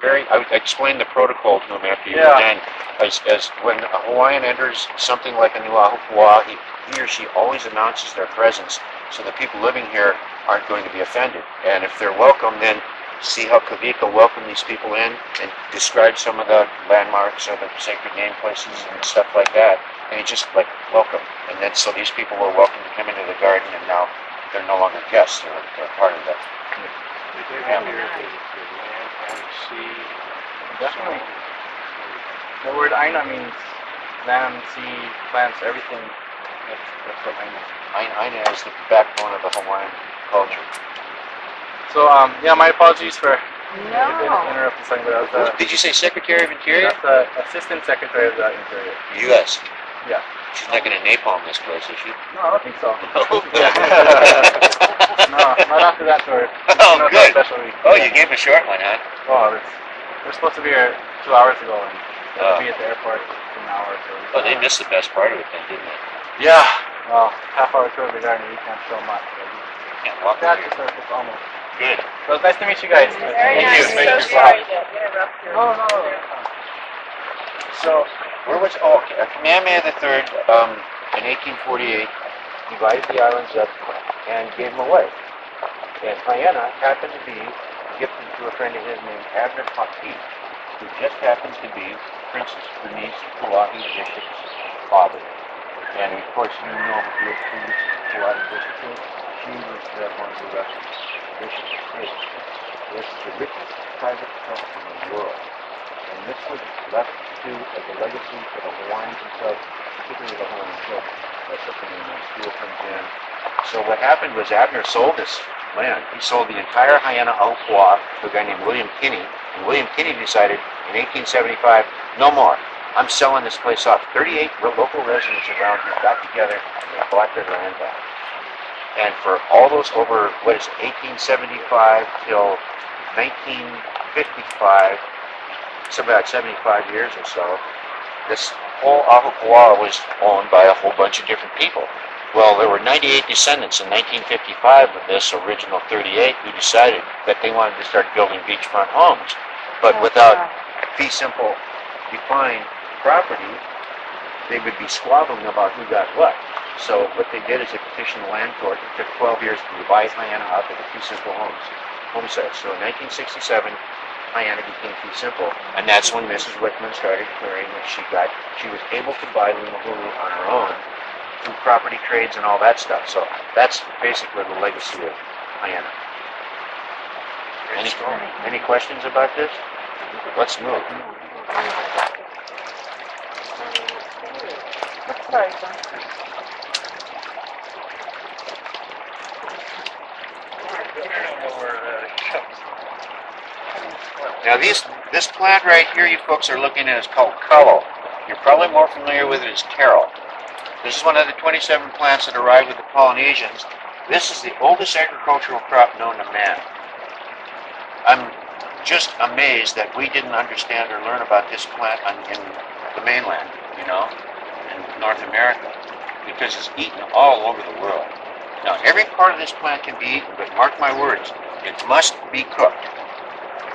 I explained the protocol to him after you were done. As when a Hawaiian enters something like a new ahupua'a, he or she always announces their presence, so the people living here aren't going to be offended. And if they're welcome, then see how Kavika welcomed these people in and described some of the landmarks or the sacred name places and stuff like that. And he just like welcome. And then so these people were welcome to come into the garden, and now they're no longer guests, they're part of the family. Definitely. The word Aina means land, sea, plants, everything. That's what Aina is. Aina is the backbone of the Hawaiian culture. So, yeah, my apologies for interrupting something, but I was Did you say Secretary of Interior? that's the Assistant Secretary of the Interior. U.S. Yeah. She's not going to napalm this place, is she? No, I don't think so. Oh, No, not after that tour. Oh, good. Oh, Yeah. you gave a short one, huh? Well, we're supposed to be here 2 hours ago, and we have to be at the airport in an hour or so. Oh, they missed the best part of it then, didn't they? Yeah. Well, half-hour tour of the garden, we can't show much. Can't walk That's through the surface, almost. here. Good. So it's nice to meet you guys. Very Thank you. nice. Thank So you. sorry to interrupt your. No. So, where was, Kamehameha III, in 1848, divided the islands up and gave them away. And Haiena happened to be gifted to a friend of his named Abner Haki, who just happens to be Princess Bernice Kauai Bishop's father. And of course, you know who Kauai Bishop is. She was one of the Russian bishops of state. This is the richest private trust in the world. And this was left to as a legacy for the Hawaiians themselves, particularly the Hawaiian children. That's what the name of the school comes in. So what happened was Abner sold this land. He sold the entire Haiena Ahupua'a to a guy named William Kinney. And William Kinney decided in 1875, no more. I'm selling this place off. 38 local residents around here got together and bought their land back. And for all those over, 1875 till 1955, it's about 75 years or so, this whole Ahupua'a was owned by a whole bunch of different people. Well, there were 98 descendants in 1955 of this original 38 who decided that they wanted to start building beachfront homes. But without fee simple defined property, they would be squabbling about who got what. So what they did is they petitioned the land court. It took 12 years to divide Haiena up into fee simple home sites. So in 1967, Haiena became fee simple, and that's when Mrs. Whitman started clearing that she was able to buy Limahuli on her own through property trades and all that stuff. So that's basically the legacy of Haiena. Any questions about this? Let's move. Sorry, Now this plant right here you folks are looking at is called kalo. You're probably more familiar with it as taro. This is one of the 27 plants that arrived with the Polynesians. This is the oldest agricultural crop known to man. I'm just amazed that we didn't understand or learn about this plant in the mainland, in North America, because it's eaten all over the world. Now, every part of this plant can be eaten, but mark my words, it must be cooked.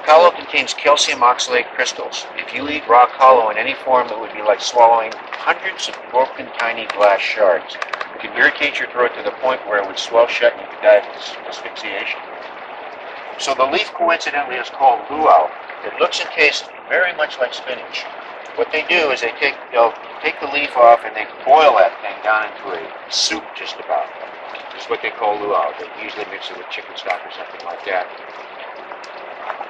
Kalo contains calcium oxalate crystals. If you eat raw kalo in any form, it would be like swallowing hundreds of broken tiny glass shards. It can irritate your throat to the point where it would swell shut and you could die of asphyxiation. So the leaf coincidentally is called luau. It looks and tastes very much like spinach. What they do is they'll take the leaf off and they boil that thing down into a soup just about. It's what they call luau. They usually mix it with chicken stock or something like that.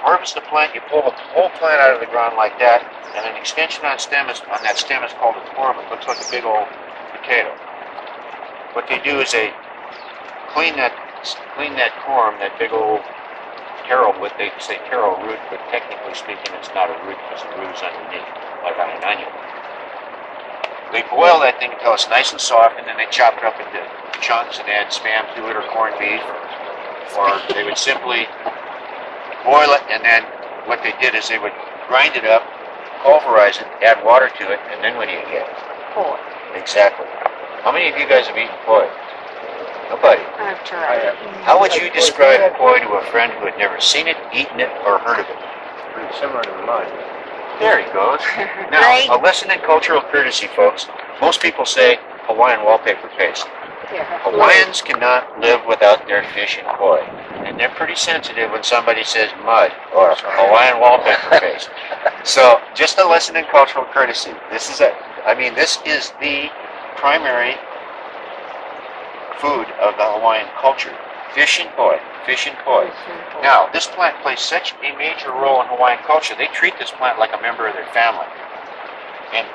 Harvest the plant, you pull the whole plant out of the ground like that, and an extension on that stem is called a corm. It looks like a big old potato. What they do is they clean that corm, that big old taro with, they say taro root, but technically speaking it's not a root because the root is underneath, like on an onion. They boil that thing until it's nice and soft, and then they chop it up into chunks and add spam to it or corned beef, or they would simply boil it, and then what they did is they would grind it up, pulverize it, add water to it, and then what do you get? Poi. Exactly. How many of you guys have eaten poi? Nobody. I've tried. How would you describe poi to a friend who had never seen it, eaten it, or heard of it? pretty similar to mud. There he goes. Now, Right. a lesson in cultural courtesy, folks. Most people say Hawaiian wallpaper paste. Hawaiians cannot live without their fish and koi. And they're pretty sensitive when somebody says mud or Hawaiian wallpaper paste. So, just a lesson in cultural courtesy. This is the primary food of the Hawaiian culture. Fish and koi. Fish and koi. Now, this plant plays such a major role in Hawaiian culture. They treat this plant like a member of their family. In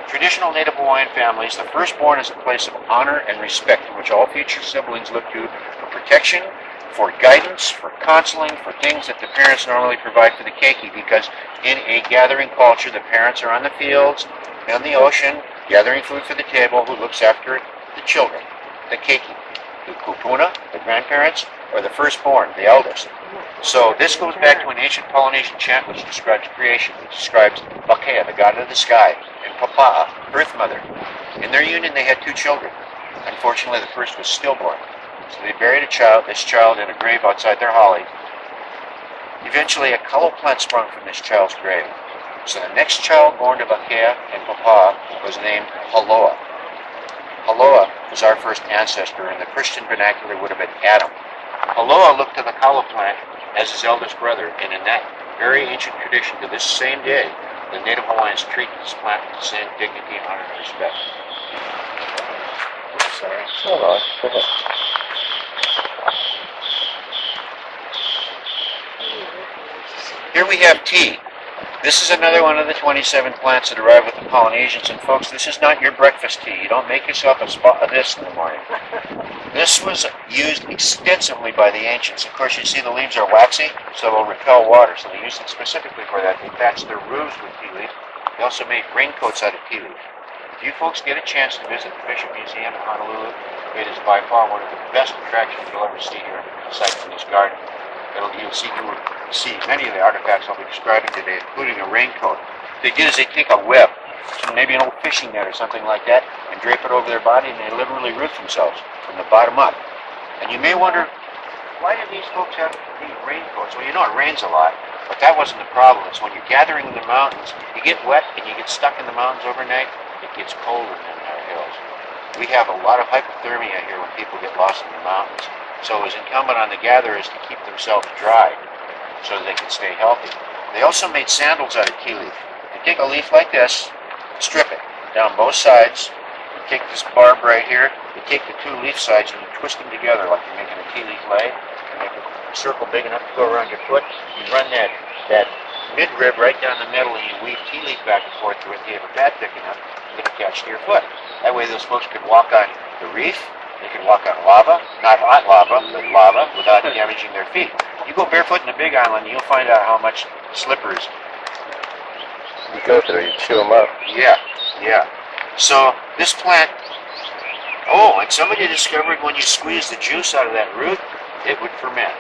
traditional Native Hawaiian families, the firstborn is a place of honor and respect in which all future siblings look to for protection, for guidance, for counseling, for things that the parents normally provide for the keiki, because in a gathering culture, the parents are on the fields, on the ocean, gathering food for the table. Who looks after the children? The keiki. The kupuna, the grandparents, or the firstborn, the eldest. So this goes back to an ancient Polynesian chant which describes creation. It describes Wakea, the god of the sky, and Papa'a, Earth Mother. In their union, they had 2 children. Unfortunately, the first was stillborn. So they buried this child in a grave outside their holly. Eventually, a kalo plant sprung from this child's grave. So the next child born to Wakea and Papa'a was named Haloa. Haloa was our first ancestor, and the Christian vernacular would have been Adam. Haloa looked to the kalo plant as his eldest brother, and in that very ancient tradition, to this same day, the Native Hawaiians treat this plant with the same dignity, honor, and respect. Sorry. Hold on. Go ahead. Here we have tea. This is another one of the 27 plants that arrive with the Polynesians, and folks, this is not your breakfast tea. You don't make yourself a spot of this in the morning. This was used extensively by the ancients. Of course, you see the leaves are waxy, so they'll repel water, so they used it specifically for that. They thatched their roofs with tea leaf. They also made raincoats out of tea leaf. If you folks get a chance to visit the Bishop Museum in Honolulu, it is by far one of the best attractions you'll ever see here, aside from this garden. You'll see many of the artifacts I'll be describing today, including a raincoat. What they did is they take a web, maybe an old fishing net or something like that, and drape it over their body, and they literally roof themselves from the bottom up. And you may wonder, why do these folks have these raincoats? Well, you know it rains a lot, but that wasn't the problem. It's when you're gathering in the mountains, you get wet and you get stuck in the mountains overnight, it gets colder than our hills. We have a lot of hypothermia here when people get lost in the mountains. So it was incumbent on the gatherers to keep themselves dry so that they could stay healthy. They also made sandals out of tea leaf. You take a leaf like this, strip it down both sides, you take this barb right here, you take the 2 leaf sides and you twist them together like you're making a tea leaf leg. You make a circle big enough to go around your foot. You run that midrib right down the middle and you weave tea leaf back and forth through it. You have a pad thick enough to get attached to your foot. That way those folks could walk on the reef. They can walk on lava, not hot lava, but lava, without damaging their feet. You go barefoot in the Big Island, you'll find out how much slippers You go through, you chew them up. Yeah. So this plant, and somebody discovered when you squeeze the juice out of that root, it would ferment.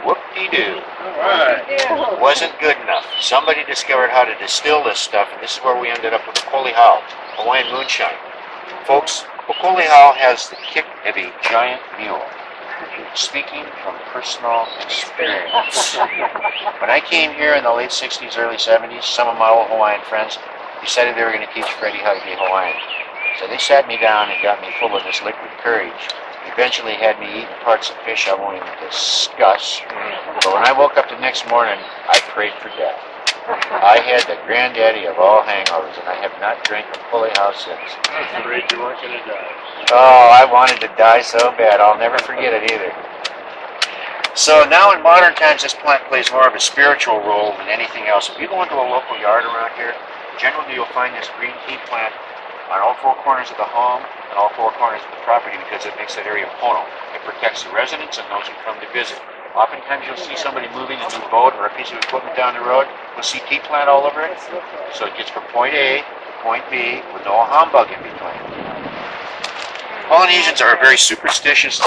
Whoop-de-doo. Alright. Wasn't good enough. Somebody discovered how to distill this stuff, and this is where we ended up with the Kolihau, Hawaiian moonshine. Folks, Kolihau has the kick of a giant mule. Speaking from personal experience. When I came here in the late 60s, early 70s, some of my old Hawaiian friends decided they were going to teach Freddie how to be Hawaiian. So they sat me down and got me full of this liquid courage. Eventually had me eating parts of fish I won't even discuss. But when I woke up the next morning, I prayed for death. I had the granddaddy of all hangovers, and I have not drank a Kolihau since. I'm afraid you weren't going to die. Oh, I wanted to die so bad. I'll never forget it either. So now in modern times, this plant plays more of a spiritual role than anything else. If you go into a local yard around here, generally you'll find this green tea plant on all 4 corners of the home and all 4 corners of the property because it makes that area pono. It protects the residents and those who come to visit. Oftentimes you'll see somebody moving a new boat or a piece of equipment down the road. You'll see tea plant all over it. So it gets from point A to point B with no humbug in between. Polynesians are a very superstitious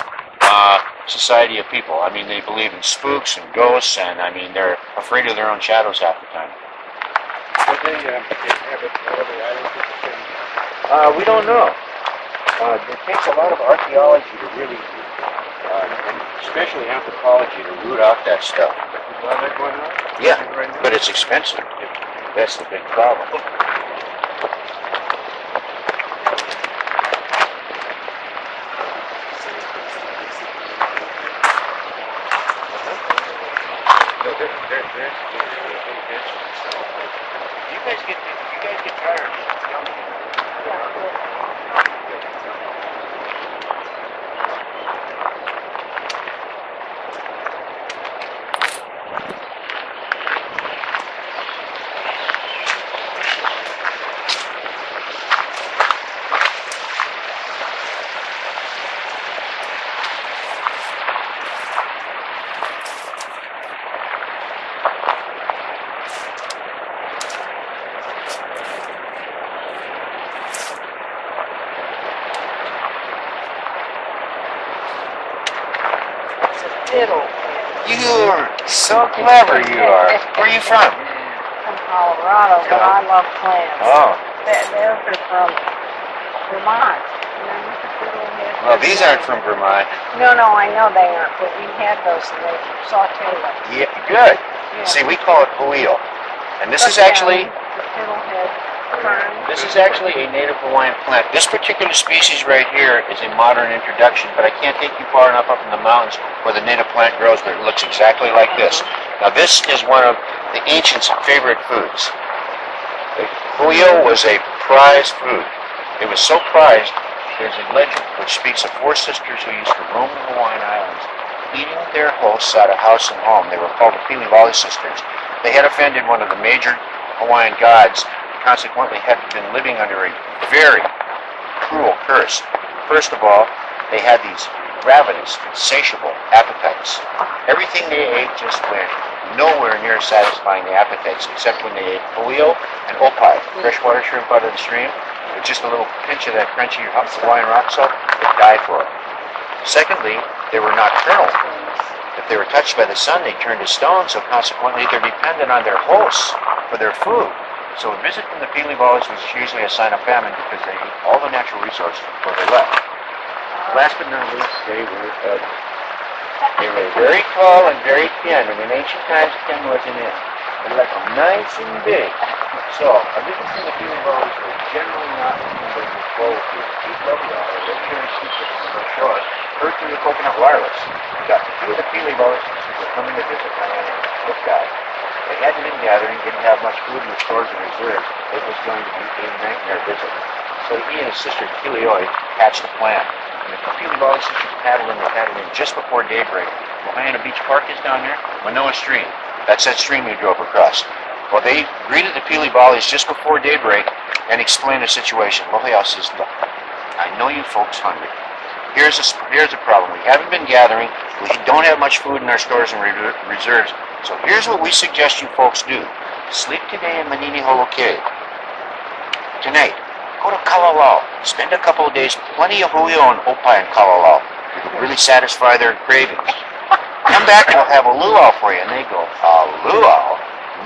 society of people. I mean, they believe in spooks and ghosts, and I mean, they're afraid of their own shadows half the time. Did they inhabit all the islands? We don't know. It takes a lot of archaeology to really, and especially anthropology, to root out that stuff. that going on? Yeah, Right now? but it's expensive. That's the big problem. You guys get tired. Fiddle. You're so clever, you are. Where are you from? From Colorado, but I love plants. Oh, They're from Vermont. Remember the fiddlehead? well, these aren't from Vermont. No, I know they aren't, but we had those and they saute them. Yeah, good. Yeah. See, we call it huio. And this is But, actually the fiddlehead fern. This is actually a native Hawaiian plant. This particular species right here is a modern introduction, but I can't take you far enough up in the mountains where the native plant grows, but it looks exactly like this. Now this is one of the ancients' favorite foods. Huio was a prized food. It was so prized, there's a legend which speaks of 4 sisters who used to roam the Hawaiian Islands, eating their hosts out of house and home. They were called the Pili sisters. They had offended one of the major Hawaiian gods, consequently had been living under a very cruel curse. First of all, they had these ravenous, insatiable appetites. Everything they ate just went nowhere near satisfying the appetites, except when they ate huio and opai, freshwater shrimp out of the stream, with just a little pinch of that crunchy Hawaiian rock salt, they'd die for it. Secondly, they were nocturnal. If they were touched by the sun, they turned to stone, so consequently they're dependent on their hosts for their food. So a visit from the Pili was usually a sign of famine because they ate all the natural resources before they left. Last but not least, they were ugly. They were very tall and very thin, and in ancient times, thin wasn't it. They like them nice and big. So a visit from the Pili was generally not somebody who clothes with deep lovely or legendary secrets from the shore. Heard through the coconut wireless. Got 2 of the Pili who were coming to visit my aunt. Look out. They hadn't been gathering, didn't have much food in the stores and reserves. It was going to be a nightmare visit. So he and his sister Kilioi hatched a plan. And the Pili sisters paddled in just before daybreak. Lahaina Beach Park is down there. Manoa Stream. That's that stream we drove across. Well, they greeted the Pili just before daybreak and explained the situation. Lohiau says, look, I know you folks hungry. Here's a problem. We haven't been gathering. We don't have much food in our stores and reserves. So here's what we suggest you folks do. Sleep today in Manini Holo Cave. Tonight, go to Kalalau. Spend a couple of days, plenty of huio and opai in Kalalau. It'll really satisfy their cravings. Come back and we'll have a luau for you. And they go, a luau?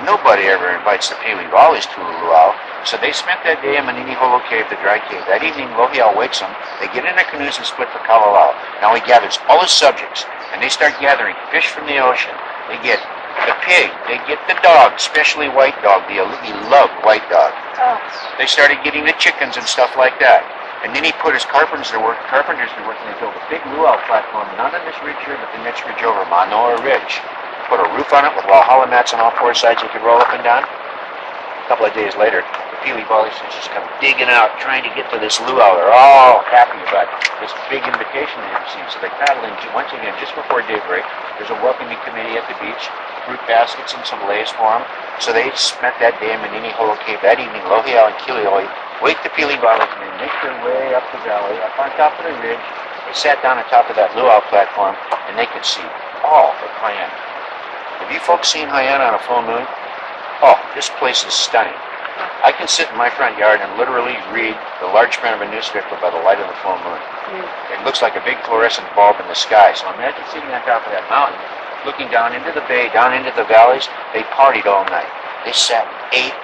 Nobody ever invites the Pili to a luau. So they spent that day in Manini Holo Cave, the dry cave. That evening, Lohiau wakes them. They get in their canoes and split for Kalalau. Now he gathers all his subjects, and they start gathering fish from the ocean. They get the pig. They get the dog, especially white dog. He loved white dog. Oh. They started getting the chickens and stuff like that. And then he put his carpenters to work, and they built a big luau platform, not on this ridge here, but the next ridge over, Manoa Ridge. Put a roof on it with walhalla mats on all 4 sides you could roll up and down. A couple of days later, the Pili sisters come digging out, trying to get to this luau. They're all happy about this big invitation they received. So they paddle in once again just before daybreak. There's a welcoming committee at the beach, fruit baskets and some leis for them. So they spent that day in Manini Holo Cave. That evening, Lohiau and Kilioi wake the Pili and they make their way up the valley, up on top of the ridge. They sat down on top of that luau platform, and they could see all of Hyanna. Have you folks seen Hyanna on a full moon? Oh, this place is stunning. I can sit in my front yard and literally read the large print of a newspaper by the light of the full moon. It looks like a big fluorescent bulb in the sky. So imagine sitting on top of that mountain, looking down into the bay, down into the valleys. They partied all night. They sat, ate,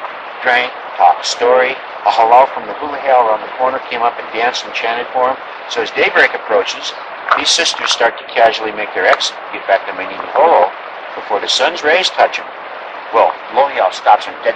drank, talked story. A halal from the hula hail around the corner came up and danced and chanted for them. So as daybreak approaches, these sisters start to casually make their exit, get back to Manini Holo. before the sun's rays touch them. Well, Lohiel stops them dead in their